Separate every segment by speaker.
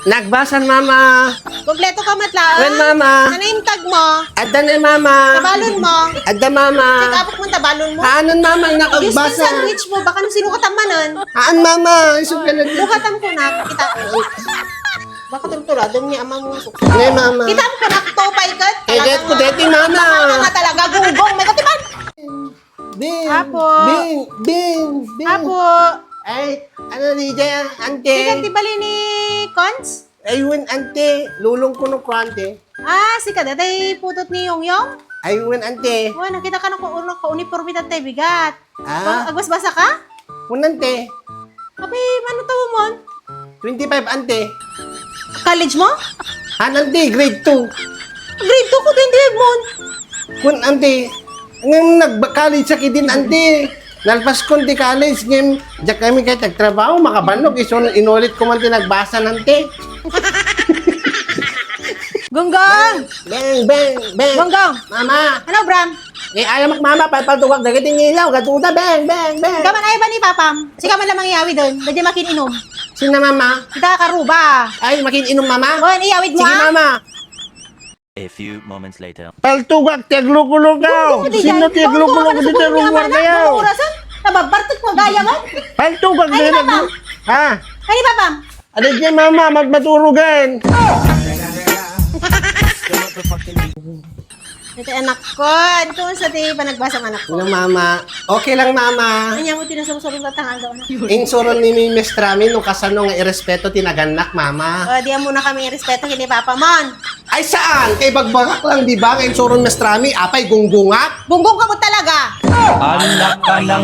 Speaker 1: Nagbasan, mama.
Speaker 2: Kompleto ka matlaan.
Speaker 1: Wen, mama.
Speaker 2: Ano yung tag mo?
Speaker 1: Adda na, mama.
Speaker 2: Tabalon mo.
Speaker 1: Adda, mama.
Speaker 2: Check up mo tabalon mo.
Speaker 1: Haanon, mama,
Speaker 2: Diyos ko
Speaker 1: nakagbasa.
Speaker 2: sandwich mo. Baka nung sinukatan manon.
Speaker 1: Haan, mama. Isog ka na dito.
Speaker 2: Bukatam ko na. Kita ko. Baka tultuladon niya ama mo.
Speaker 1: Ngay, mama.
Speaker 2: Kita ko na. Topay ka.
Speaker 1: Get ko, deti, mama.
Speaker 2: Nga talaga. Gugong. May katiban.
Speaker 1: Bing.
Speaker 2: Apo.
Speaker 1: Bing. Bing. Bing.
Speaker 2: Apo.
Speaker 1: Ay, ano, DJ, ante.
Speaker 2: Sikat di bali ni Cons?
Speaker 1: Ayun, ante. Lulong ko ng kwante.
Speaker 2: Ah, sikat. Datay putot ni Yongyong?
Speaker 1: Ayun, ante.
Speaker 2: Uy, nakita ka ng uniforme tatay bigat.
Speaker 1: Ah?
Speaker 2: Agwas basa ka?
Speaker 1: Unante.
Speaker 2: Abi, ano to mo?
Speaker 1: 25, ante.
Speaker 2: College mo?
Speaker 1: Hanante, grade 2.
Speaker 2: Grade 2 ko, 28 mo.
Speaker 1: Kun, ante. Ngayon, nag-college sa kidin, ante. Nalpas ko di college, ngayon, diyak kami kahit nagtrabaho, makabanog. Inulit ko man tinagbasa, ante.
Speaker 2: Gonggong!
Speaker 1: Bang, bang, bang.
Speaker 2: Gonggong!
Speaker 1: Mama.
Speaker 2: Ano, Bram?
Speaker 1: Eh, ayaw mama, palpaltuwag, dagating ilaw, gatuta, bang, bang, bang.
Speaker 2: Kaman ay ba ni Papam? Sika man lamang iyawi doon. Dadya makininom.
Speaker 1: Sina mama?
Speaker 2: Kita karuba.
Speaker 1: Ay, makininom mama?
Speaker 2: O, iyawid mo
Speaker 1: Sige,
Speaker 2: ha?
Speaker 1: mama.
Speaker 3: A few moments later.
Speaker 1: Paltugak, tiaglukulog Sino tiaglukulog dito rumor kayo?
Speaker 2: Orasan? Nababartot mo gaya man?
Speaker 1: Paltugak,
Speaker 2: Ay,
Speaker 1: dito.
Speaker 2: mama.
Speaker 1: Ha?
Speaker 2: Ay, ni Papam?
Speaker 1: Ano dyan, mama? Magmaturugan.
Speaker 2: Ito anak ko. Ito sa ti panagbasang anak ko.
Speaker 1: Ano, mama? Okay lang, mama.
Speaker 2: Anya mo tinasusulong na tangal daw na.
Speaker 1: Insuron ni Miss Trami nung kasano nga irespeto tinaganak, mama.
Speaker 2: O, diyan muna kami respeto kini Papa Mon.
Speaker 1: Ay, saan? Kay bagbagak lang, di ba? Nga insuron Miss Trami, apay gungungat.
Speaker 2: Gunggong ka mo talaga.
Speaker 3: Anak ka ng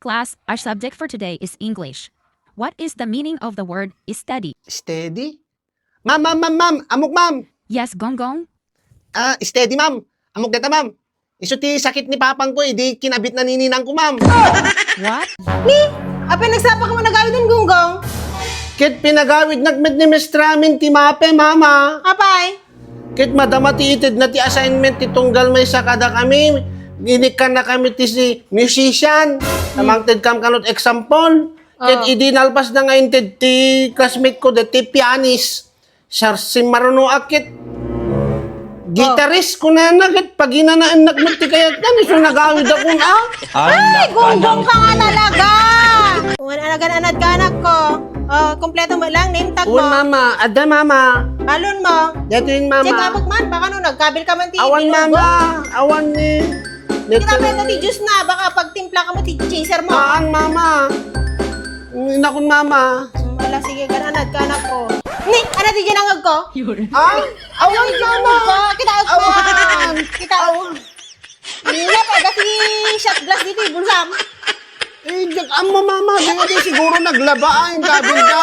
Speaker 4: Class, our subject for today is English. What is the meaning of the word steady?
Speaker 1: Steady? Ma'am, ma'am, ma'am, ma'am. Amok, ma'am.
Speaker 4: Yes, Gonggong?
Speaker 1: Steady, ma'am. Amok data, ma'am. Iso ti sakit ni papang ko, di kinabit na nininang ko, ma'am.
Speaker 4: What?
Speaker 2: Ni, apay nagsapa ka mo nagawid ng gunggong.
Speaker 1: Kit pinagawid nagmed ni Miss Tramin ti mape, mama.
Speaker 2: Apay.
Speaker 1: Kit madama ti itid na ti assignment ti tunggal may sakada kami. Ginikan na kami ti si musician. Namangted kam kanot example. Kit idinalpas na nga inted ti classmate ko, ti pianist. Siya si maruno akit. Gitarist ko na nagit pag inanaan nagmed ti kayat yan. Iso nagawid ako na.
Speaker 2: Ay, gunggong ka nga talaga. Kung anagan-anad ka anak ko. Oh, kompleto mo lang, name tag mo.
Speaker 1: Uwan, mama. Ada, mama.
Speaker 2: Balon mo.
Speaker 1: Dito yun, mama.
Speaker 2: Check abot man, baka nung nagkabil ka man ti.
Speaker 1: Awan,
Speaker 2: binunggo.
Speaker 1: mama. Awan ni.
Speaker 2: Kita ba ito ti juice na, baka pag timpla ka mo ti chaser mo.
Speaker 1: Haan, mama. Inakon, mama.
Speaker 2: Wala, sige, gananad ka anak ko. Ni, ano ti ginangag ko?
Speaker 1: Ah? Awan, mama.
Speaker 2: Kita out mo.
Speaker 1: Awan.
Speaker 2: Kita out. Hindi pa, kasi shot glass dito, bulsam.
Speaker 1: Eh, diyak amo, mama. Di siguro naglaba ang kabil ka.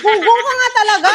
Speaker 2: Gunggong ka nga talaga.